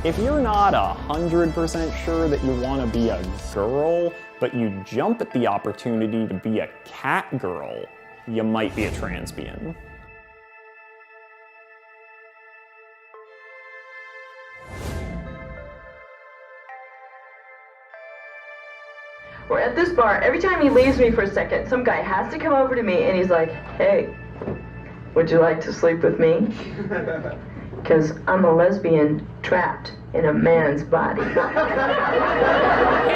If you're not 100% sure that you want to be a girl, but you jump at the opportunity to be a cat girl, you might be a transbian. We're at this bar. Every time he leaves me for a second, some guy has to come over to me and he's like, "Hey, would you like to sleep with me?" Because I'm a lesbian trapped in a man's body. Hey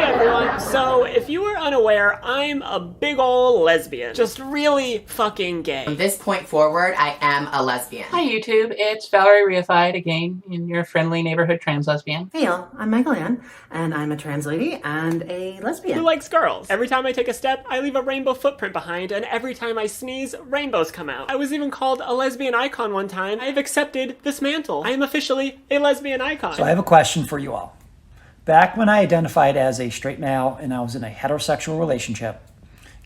everyone, so if you were unaware, I'm a big ol' lesbian. Just really fucking gay. From this point forward, I am a lesbian. Hi YouTube, it's Valerie Reified again, in your friendly neighborhood trans lesbian. Hey y'all, I'm Michael Ann, and I'm a trans lady and a lesbian. Who likes girls? Every time I take a step, I leave a rainbow footprint behind, and every time I sneeze, rainbows come out. I was even called a lesbian icon one time. I have accepted this mantle. I am officially a lesbian icon. So I have a question for you all. Back when I identified as a straight male and I was in a heterosexual relationship,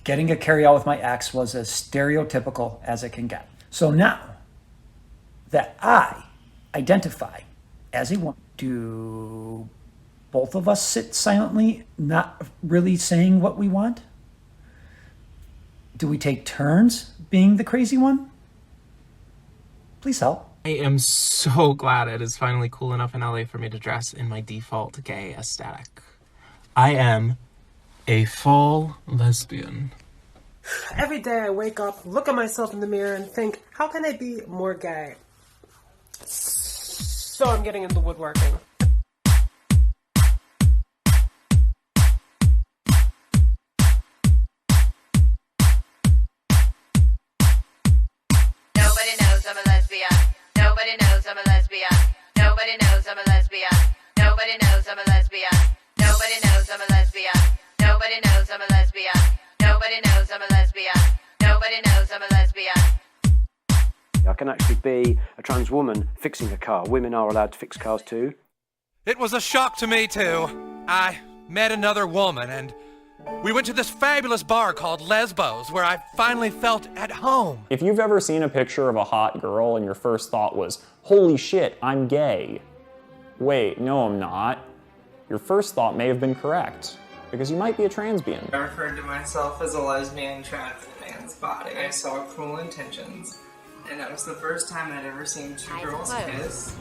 getting a carry-out with my ex was as stereotypical as it can get. So now that I identify as a woman, do both of us sit silently, not really saying what we want? Do we take turns being the crazy one? Please help. I am so glad it is finally cool enough in LA for me to dress in my default gay aesthetic. I am a full lesbian. Every day I wake up, look at myself in the mirror and think, how can I be more gay? So I'm getting into woodworking. Nobody knows I'm a lesbian. Nobody knows I'm a lesbian. Nobody knows I'm a lesbian. Nobody knows I'm a lesbian. Nobody knows I'm a lesbian. Nobody knows I'm a lesbian. Nobody knows I'm a lesbian. Nobody knows I'm a lesbian. I can actually be a trans woman fixing a car. Women are allowed to fix cars too. It was a shock to me too. I met another woman and we went to this fabulous bar called Lesbos where I finally felt at home. If you've ever seen a picture of a hot girl and your first thought was, "Holy shit, I'm gay." Wait, no I'm not. Your first thought may have been correct, because you might be a transbian. I referred to myself as a lesbian trapped in a man's body. I saw Cruel Intentions, and that was the first time I'd ever seen two girls kiss.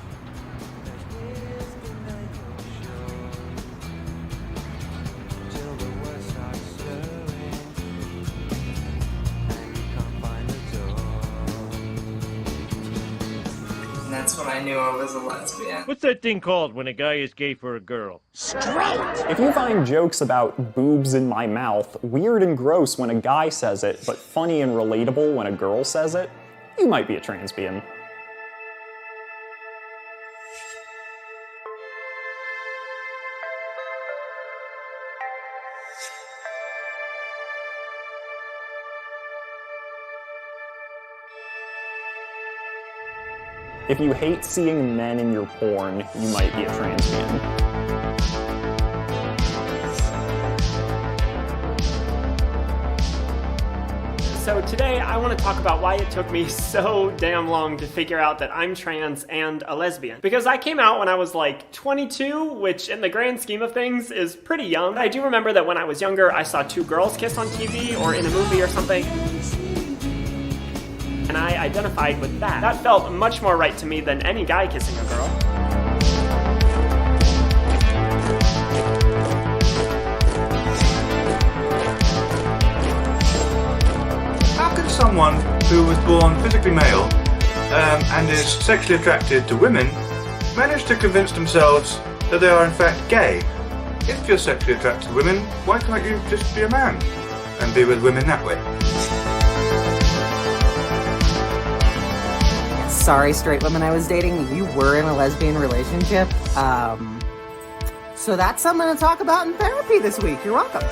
And that's when I knew I was a lesbian. What's that thing called when a guy is gay for a girl? Straight! If you find jokes about boobs in my mouth weird and gross when a guy says it, but funny and relatable when a girl says it, you might be a transbian. If you hate seeing men in your porn, you might be a transbian. So today I want to talk about why it took me so damn long to figure out that I'm trans and a lesbian. Because I came out when I was like 22, which in the grand scheme of things is pretty young. I do remember that when I was younger, I saw two girls kiss on TV or in a movie or something, and I identified with that. That felt much more right to me than any guy kissing a girl. How can someone who was born physically male and is sexually attracted to women manage to convince themselves that they are in fact gay? If you're sexually attracted to women, why can't you just be a man and be with women that way? Sorry, straight women I was dating, you were in a lesbian relationship. So that's something to talk about in therapy this week. You're welcome.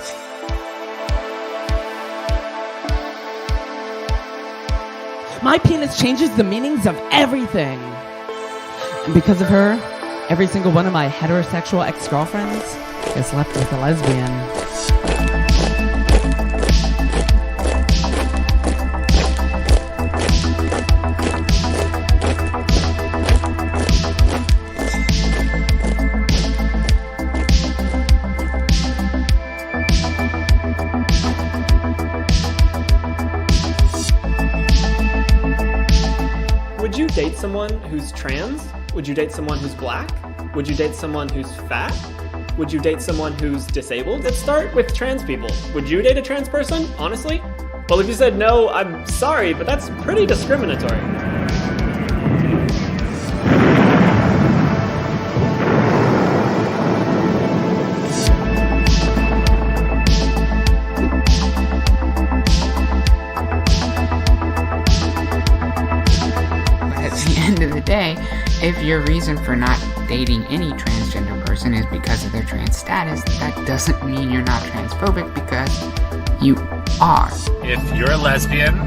My penis changes the meanings of everything. And because of her, every single one of my heterosexual ex-girlfriends is left with a lesbian. someone who's trans? Would you date someone who's black? Would you date someone who's fat? Would you date someone who's disabled? Let's start with trans people. Would you date a trans person, honestly? Well, if you said no, I'm sorry, but that's pretty discriminatory. At the end of the day, if your reason for not dating any transgender person is because of their trans status, that doesn't mean you're not transphobic, because you are. If you're a lesbian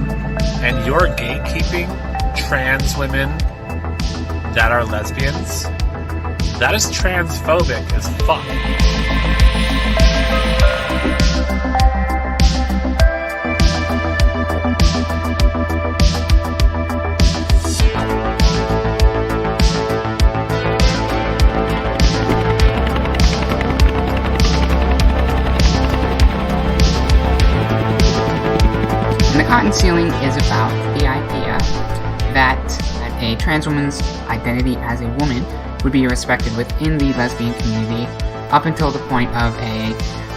and you're gatekeeping trans women that are lesbians, that is transphobic as fuck. Cotton sealing is about the idea that a trans woman's identity as a woman would be respected within the lesbian community up until the point of a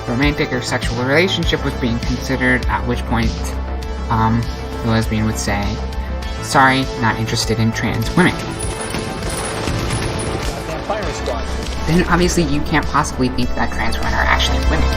romantic or sexual relationship was being considered, at which point the lesbian would say, sorry, not interested in trans women. Then obviously you can't possibly think that trans women are actually women.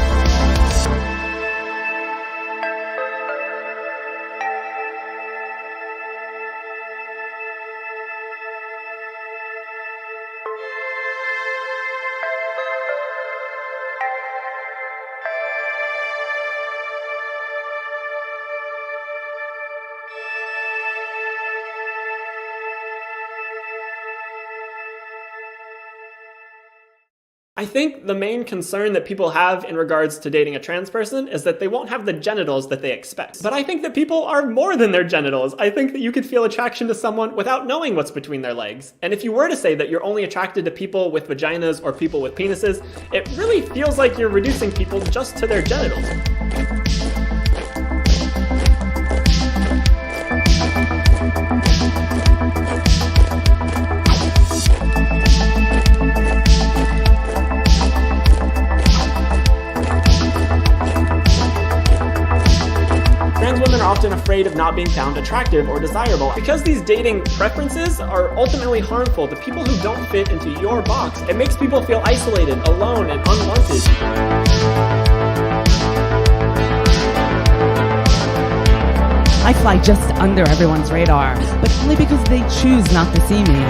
I think the main concern that people have in regards to dating a trans person is that they won't have the genitals that they expect. But I think that people are more than their genitals. I think that you could feel attraction to someone without knowing what's between their legs. And if you were to say that you're only attracted to people with vaginas or people with penises, it really feels like you're reducing people just to their genitals. Often afraid of not being found attractive or desirable. Because these dating preferences are ultimately harmful to people who don't fit into your box, it makes people feel isolated, alone, and unwanted. I fly just under everyone's radar, but only because they choose not to see me.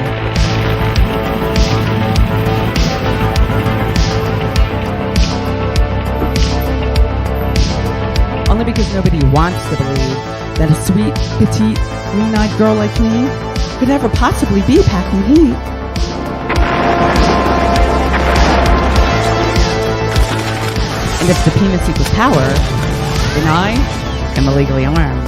Only because nobody wants to believe that a sweet, petite, green-eyed girl like me could ever possibly be packing heat. And if the penis equals power, then I am illegally armed.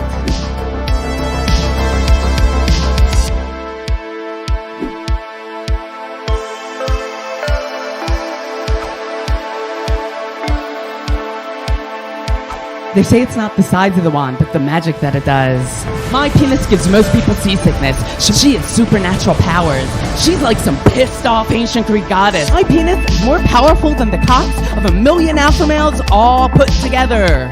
They say it's not the size of the wand, but the magic that it does. My penis gives most people seasickness. She has supernatural powers. She's like some pissed off ancient Greek goddess. My penis is more powerful than the cocks of 1,000,000 alpha males all put together.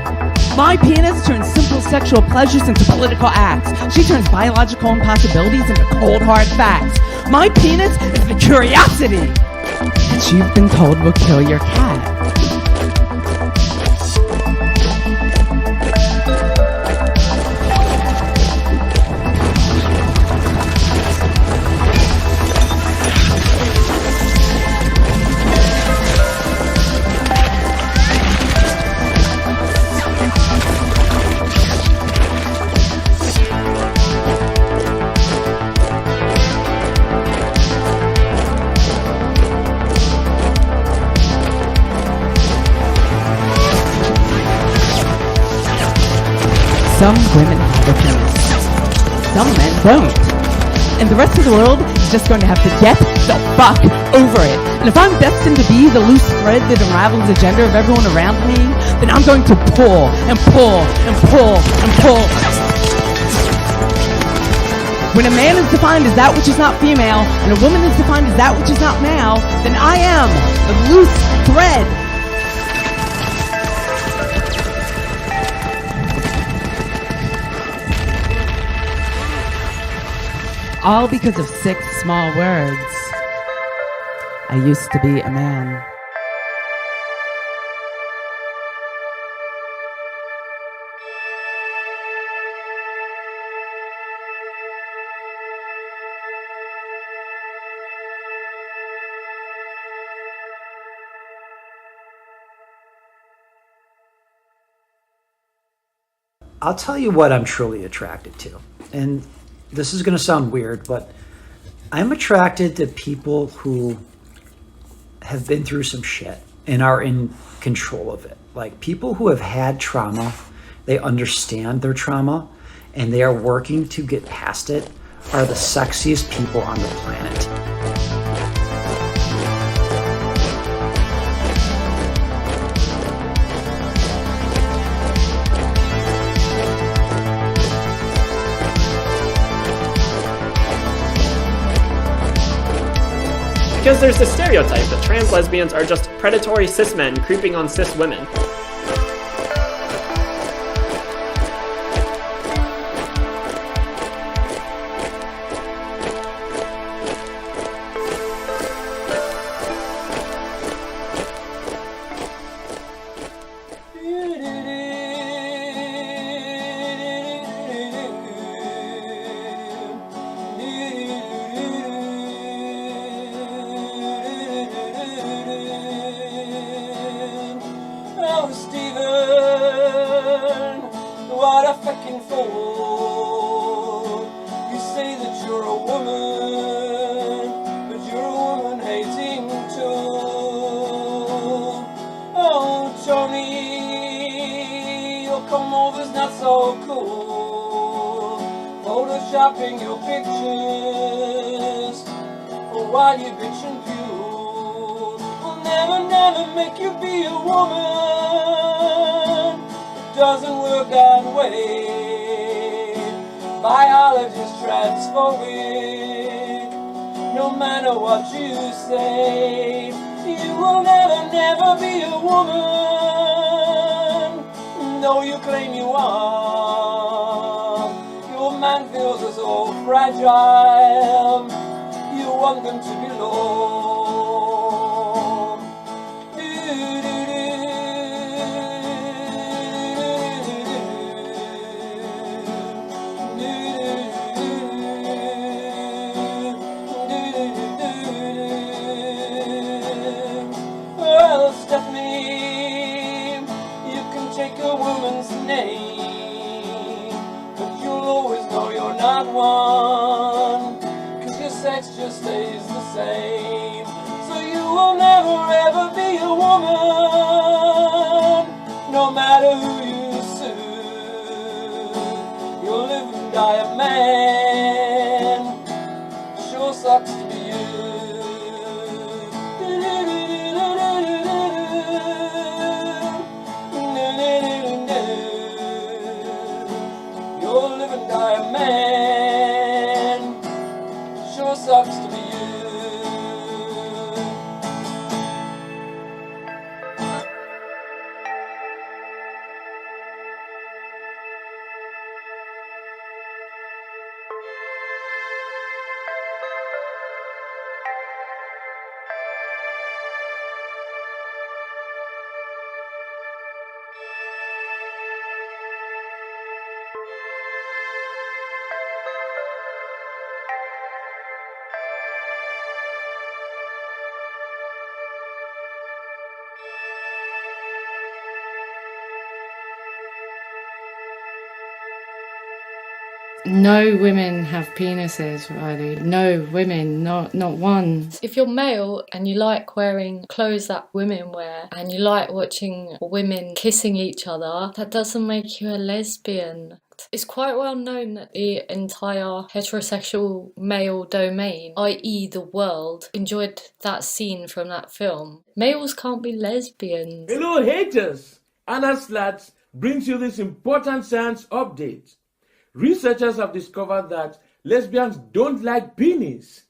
My penis turns simple sexual pleasures into political acts. She turns biological impossibilities into cold hard facts. My penis is the curiosity that you've been told will kill your cat. Some women have a penis. Some men don't. And the rest of the world is just going to have to get the fuck over it. And if I'm destined to be the loose thread that unravels the gender of everyone around me, then I'm going to pull and pull and pull and pull. When a man is defined as that which is not female, and a woman is defined as that which is not male, then I am the loose thread. All because of 6 small words. I used to be a man. I'll tell you what I'm truly attracted to. And this is going to sound weird, but I'm attracted to people who have been through some shit and are in control of it. Like people who have had trauma, they understand their trauma, and they are working to get past it, are the sexiest people on the planet. Because there's this stereotype that trans lesbians are just predatory cis men creeping on cis women. Photoshopping your pictures while you bitch and puke will never make you be a woman. It doesn't work that way. Biologist transphobic. No matter what you say, you will never be a woman. Though you claim you are, your man feels are so fragile. You want them to belong. Well, Stephanie, you can take a woman's name, but you'll always know you're not one, 'cause your sex just stays the same. So you will never ever be a woman, no matter who you sue. You'll live and die a man. Sure sucks to be you. You'll live and die a man. Sure sucks to be you. No women have penises, Riley. No women, not one. If you're male and you like wearing clothes that women wear and you like watching women kissing each other, that doesn't make you a lesbian. It's quite well known that the entire heterosexual male domain, i.e. the world, enjoyed that scene from that film. Males can't be lesbians. Hello haters! Anna Slatz brings you this important science update. Researchers have discovered that lesbians don't like penis.